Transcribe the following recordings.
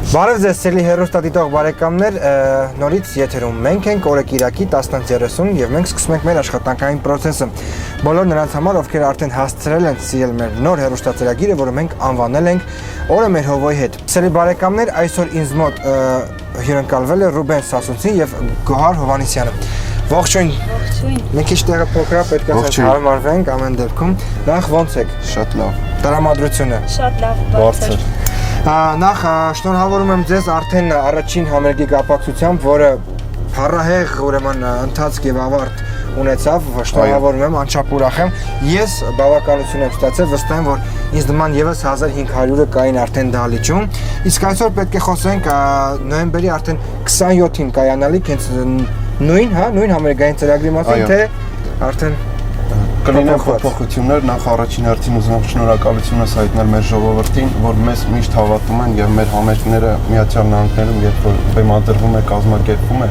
Բարև ձեզ սիրելի հեռուստադիտող բարեկամներ, նորից եթերում մենք ենք օրը Կիրակի 10:30 եւ մենք սկսում ենք մեր աշխատանքային process-ը։ Բոլոր նրանց համար, ովքեր արդեն հասցրել են սիրել մեր նոր հեռուստածրագիրը, որը մենք անվանել ենք Օրը մեր հովոյի հետ։ Սիրելի բարեկամներ, այսօր ինձ մոտ հյուրընկալվել է Ռուբեն Սասունցին եւ Գոհար Հովհաննիսյանը։ Ողջույն։ Ողջույն։ Մենք ինչ տեղը փոքրա պետք է հարմարվենք ամեն դեպքում։ Նախ ոնց եք։ Շատ լավ։ Տրամադրությունը։ Շատ լավ, բարձր։ Նախ շնորհավորում եմ ձեզ արդեն առաջին համերգի կապակցությամբ, որը փառահեղ ուրեմն ընթացք եւ ավարտ ունեցավ, շնորհավորում եմ, անչափ ուրախ եմ։ Ես բավականություն եմ ստացել, վստահ եմ, որ ինձ նման եւս 1500-ը կային արդեն դահլիճում։ Իսկ այսօր պետք է խոսենք նոյեմբերի արդեն 27-ին կայանալիք հենց նույն համերգային ծրագրի մասին, թե արդեն կլինեն փոփոխություններ, նախ առաջին հերթին ուզում եմ շնորհակալությունս հայտնել մեր ժողովրդին, որ մեզ միշտ հավատում են եւ մեր համերգները Միացյալ Նահանգներում, երբ որ բեմադրվում է, կազմակերպվում է,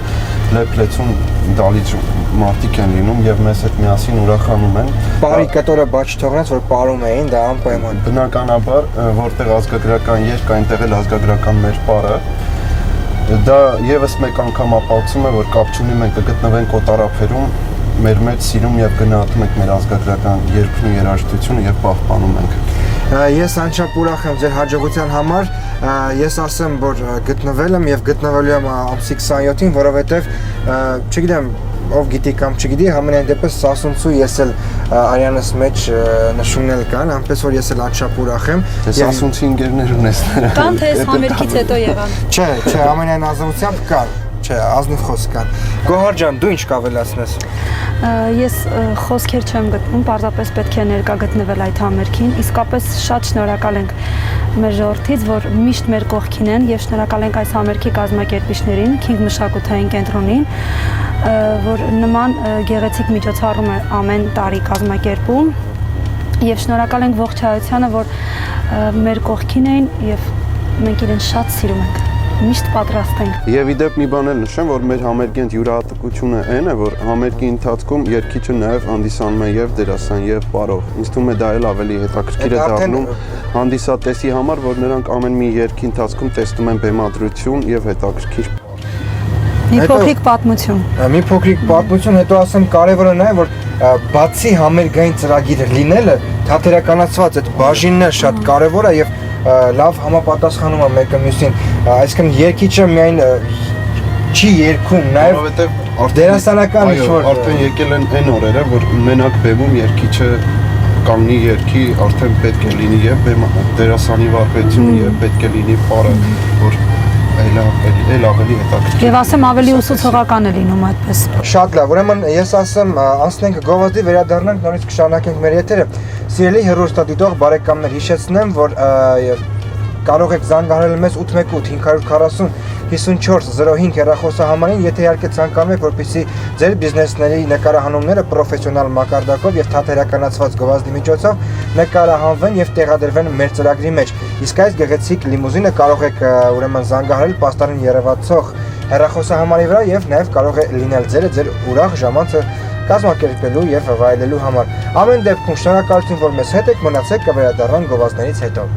լեփլեցուն դալիճ մարդիկ են լինում եւ մեզ հետ միասին ուրախանում են։ Բարի կտորը բաց չթողնած, որ պարում էին, դա անպայման։ Բնականաբար, որտեղ ազգագրական երկ, այնտեղ էլ ազգագրական մեր պարը։ Դա եւս մեկ անգամ ապացուցում է, որ կապ չունի մենք կգտնվենք օտարափերում, մեր մեջ սիրում եւ գնահատում ենք մեր ազգագրական երկրն ու երաժշտությունը եւ պահպանում ենք։ Ես անչափ ուրախ եմ ձեր հաջողության համար։ Ես ասեմ, որ գտնվել եմ եւ գտնվելու եմ ամսի 27-ին, որովհետեւ չգիտեմ, ով գիտի կամ չգիտի, համենայն դեպս Սասունցու ես էլ Արյանս մեջ նշումներ կան, այնպես որ ես էլ անչափ ուրախ եմ։ Սասունցի ընկերներ ունես նրա։ Կան թե համերգից հետո եղան։ Չէ, ամենայն ազնվությամբ կան։ Չէ, ազնիվ խոսք կան։ Գոհար ջան, դու ինչ կավելացնես։ Ես խոսքեր չեմ գտնում, պարզապես պետք է ներկա գտնվել այդ համերգին։ Իսկապես շատ շնորհակալ ենք մեր ժողովրդից, որ միշտ մեր կողքին են, եւ շնորհակալ ենք այս համերգի կազմակերպիչներին, King մշակութային կենտրոնին, որ նման գեղեցիկ միջոցառում է ամեն տարի կազմակերպում, եւ շնորհակալ ենք ողջ հայությանը, որ մեր կողքին էին եւ մենք իրեն շատ սիրում ենք։ Միշտ պատրաստ ենք։ Եվ իդեպ մի բան էլ նշեմ, որ մեր համերգի յուրահատկությունը այն է, որ համերգի ընթացքում երգիչը նաև հանդիսանում է եւ դերասան եւ պարող։ Ինձ թվում է դա էլ ավելի հետաքրքիր է դառնում հանդիսատեսի համար, որ նրանք ամեն մի երգի ընթացքում տեսնում են բեմադրություն եւ հետաքրքիր։ Մի փոքրիկ պատմություն։ Մի փոքրիկ պատմություն, հետո ասեմ կարևորը նա է, որ բացի համերգային ծրագիրը լինելը, թատերականացված այդ բաժինն է շատ կարևոր է եւ լավ համապատասխանում է մեկը մյուսին, այսինքն երգիչը միայն չի երգում, նաև դերասանական ինչ-որ արդեն եկել են այն օրերը, որ մենակ բեմում երգիչը կանգնի երգի, արդեն պետք է լինի եւ դերասանի վարպետությունը եւ պետք է լինի պարը, որ այլ ավելի հետաքրքիր։ Եվ ասեմ ավելի ուսուցողական է լինում այդպես։ Շատ լավ, ուրեմն ես ասեմ անցնենք գովազդի, վերադառնանք նորից կշարունակենք մեր եթերը։ Սիրելի հեռուստադիտող բարեկամներ, հիշեցնեմ, որ կարող եք զանգահարել մեզ 818 540 5405 հեռախոսահամարին, եթե իհարկե ցանկանում եք, որպեսզի ձեր բիզնեսների նկարահանումները պրոֆեսիոնալ մակարդակով եւ թատերականացված գովազդի միջոցով նկարահանվեն եւ տեղադրվեն մեր ծրագրի մեջ։ Իսկ այս գեղեցիկ լիմուզինը կարող եք ուրեմն զանգահարել Պաստառին երևացող հեռախոսահամարի վրա եւ նաեւ կարող է լինել ձեր ուրախ ժամանցը կազմակերպելու եւ վայելելու համար։ Ամեն դեպքում շնորհակալություն, որ մեզ հետ եք, մնացեք, կվերադառնանք գովազդներից հետո։